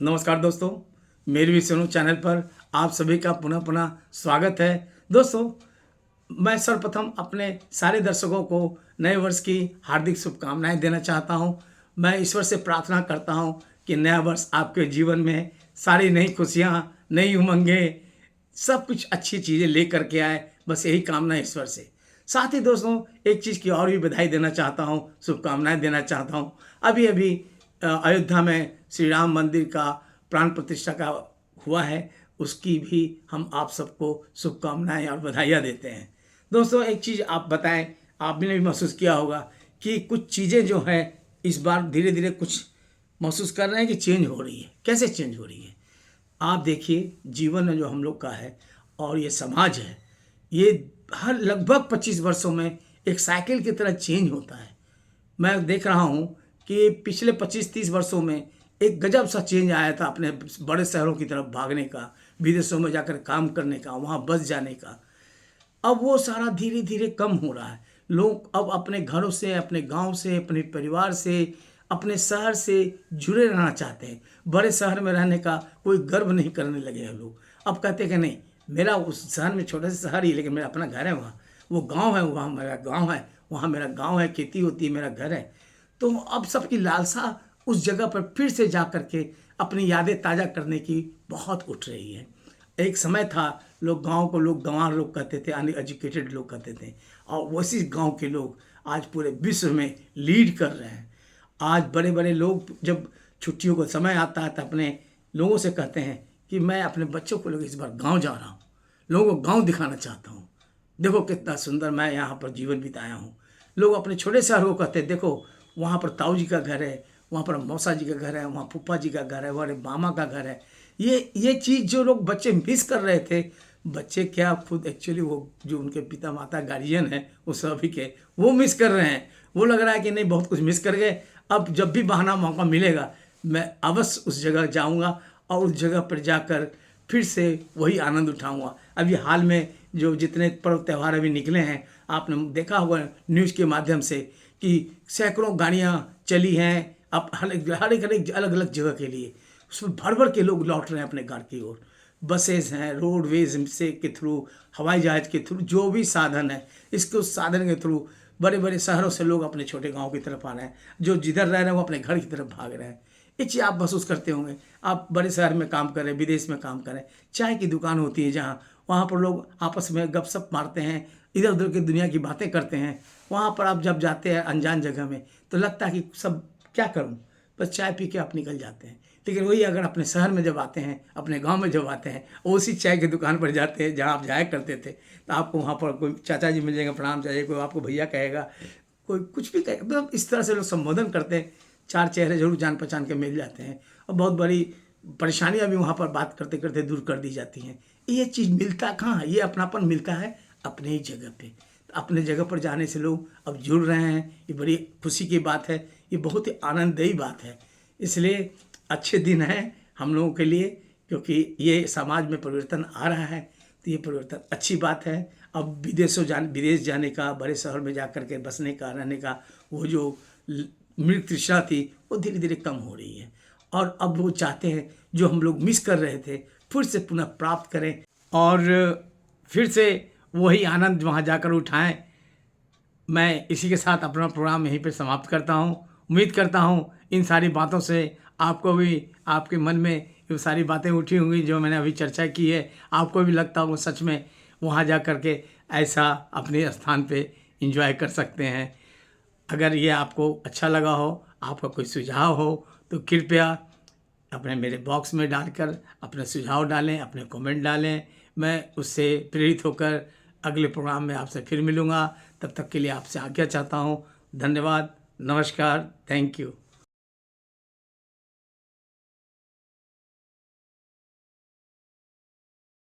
नमस्कार दोस्तों, मेरी भी सुनो चैनल पर आप सभी का पुनः पुनः स्वागत है। दोस्तों, मैं सर्वप्रथम अपने सारे दर्शकों को नए वर्ष की हार्दिक शुभकामनाएं देना चाहता हूं। मैं ईश्वर से प्रार्थना करता हूं कि नया वर्ष आपके जीवन में सारी नई खुशियां, नई उमंगें, सब कुछ अच्छी चीज़ें लेकर के आए। बस यही कामना है ईश्वर से। साथ ही दोस्तों, एक चीज़ की और भी बधाई देना चाहता हूँ, शुभकामनाएं देना चाहता हूँ। अभी अभी अयोध्या में श्री राम मंदिर का प्राण प्रतिष्ठा का हुआ है, उसकी भी हम आप सबको शुभकामनाएं और बधाइयाँ देते हैं। दोस्तों, एक चीज़ आप बताएं, आपने भी महसूस किया होगा कि कुछ चीज़ें जो हैं इस बार धीरे धीरे कुछ महसूस कर रहे हैं कि चेंज हो रही है। कैसे चेंज हो रही है? आप देखिए, जीवन में जो हम लोग का है और ये समाज है, ये हर लगभग 25 वर्षों में एक साइकिल की तरह चेंज होता है। मैं देख रहा हूँ कि पिछले 25-30 वर्षों में एक गजब सा चेंज आया था अपने बड़े शहरों की तरफ भागने का, विदेशों में जाकर काम करने का, वहाँ बस जाने का। अब वो सारा धीरे धीरे कम हो रहा है। लोग अब अपने घरों से, अपने गांव से, अपने परिवार से, अपने शहर से जुड़े रहना चाहते हैं। बड़े शहर में रहने का कोई गर्व नहीं करने लगे हैं लोग। अब कहते हैं कि नहीं, मेरा उस शहर में छोटे से शहर ही, लेकिन मेरा अपना घर है वहाँ, वो गांव है, वहाँ मेरा गांव है, वहाँ मेरा गांव है, खेती होती है, मेरा घर है। तो अब सबकी लालसा उस जगह पर फिर से जा कर के अपनी यादें ताज़ा करने की बहुत उठ रही है। एक समय था, लोग गांव को लोग गंवार लोग कहते थे, अनएजुकेटेड लोग कहते थे, और वैसे गांव के लोग आज पूरे विश्व में लीड कर रहे हैं। आज बड़े बड़े लोग जब छुट्टियों का समय आता है तो अपने लोगों से कहते हैं कि मैं अपने बच्चों को लेकर इस बार गांव जा रहा हूँ, लोगों को गांव दिखाना चाहता हूँ। देखो कितना सुंदर मैं यहाँ पर जीवन बिताया हूँ। लोग अपने छोटे शहर को कहते हैं, देखो वहाँ पर ताऊ जी का घर है, वहाँ पर मौसा जी का घर है, वहाँ फूफा जी का घर है, वहाँ मामा का घर है। ये चीज़ जो लोग बच्चे मिस कर रहे थे, बच्चे क्या खुद एक्चुअली वो जो उनके पिता माता गार्जियन हैं वो सभी के, वो मिस कर रहे हैं। वो लग रहा है कि नहीं, बहुत कुछ मिस कर गए। अब जब भी बहाना मौका मिलेगा मैं अवश्य उस जगह जाऊंगा और उस जगह पर जाकर फिर से वही आनंद उठाऊंगा। अभी हाल में जो जितने पर्व त्यौहार अभी निकले हैं, आपने देखा होगा न्यूज़ के माध्यम से कि सैकड़ों गाड़ियाँ चली हैं अब हर एक अलग अलग जगह के लिए। उसमें भर भर के लोग लौट रहे हैं अपने घर की ओर। बसेज हैं, रोडवेज से के थ्रू, हवाई जहाज के थ्रू, जो भी साधन है, इसके उस साधन के थ्रू बड़े बड़े शहरों से लोग अपने छोटे गांव की तरफ आ रहे हैं। जो जिधर रह रहे हैं वो अपने घर की तरफ भाग रहे हैं। एक चीज़ आप महसूस करते होंगे, आप बड़े शहर में काम करें, विदेश में काम करें, चाय की दुकान होती है जहाँ, वहाँ पर लोग आपस में गपशप मारते हैं, इधर उधर की दुनिया की बातें करते हैं। वहाँ पर आप जब जाते हैं अनजान जगह में तो लगता है कि सब क्या करूँ, बस चाय पी के आप निकल जाते हैं। लेकिन वही अगर अपने शहर में जब आते हैं, अपने गांव में जब आते हैं, उसी चाय की दुकान पर जाते हैं जहां आप जाया करते थे, तो आपको वहां पर कोई चाचा जी मिल जाएंगे, प्रणाम चाहिए, कोई आपको भैया कहेगा, कोई कुछ भी कहेगा। मतलब इस तरह से लोग संबोधन करते हैं। चार चेहरे जरूर जान पहचान के मिल जाते हैं और बहुत बड़ी परेशानियां भी वहाँ पर बात करते करते दूर कर दी जाती हैं। ये चीज़ मिलता कहाँ है? ये अपनापन मिलता है अपने ही जगह पे। अपने जगह पर जाने से लोग अब जुड़ रहे हैं, ये बड़ी खुशी की बात है, ये बहुत ही आनंददायी बात है। इसलिए अच्छे दिन हैं हम लोगों के लिए, क्योंकि ये समाज में परिवर्तन आ रहा है, तो ये परिवर्तन अच्छी बात है। अब विदेश जाने का, बड़े शहर में जा कर के बसने का, रहने का, वो जो मृत तृष्णा थी वो धीरे धीरे कम हो रही है। और अब वो चाहते हैं जो हम लोग मिस कर रहे थे फिर से पुनः प्राप्त करें और फिर से वही आनंद वहाँ जाकर उठाएं। मैं इसी के साथ अपना प्रोग्राम यहीं पे समाप्त करता हूँ। उम्मीद करता हूँ इन सारी बातों से आपको भी, आपके मन में ये सारी बातें उठी होंगी जो मैंने अभी चर्चा की है, आपको भी लगता होगा सच में वहाँ जा कर के ऐसा अपने स्थान पे एंजॉय कर सकते हैं। अगर ये आपको अच्छा लगा हो, आपका कोई सुझाव हो, तो कृपया अपने मेरे बॉक्स में डालकर अपने सुझाव डालें, अपने कमेंट डालें। मैं उससे प्रेरित होकर अगले प्रोग्राम में आपसे फिर मिलूँगा। तब तक के लिए आपसे आज्ञा चाहता हूँ। धन्यवाद, नमस्कार, थैंक यू।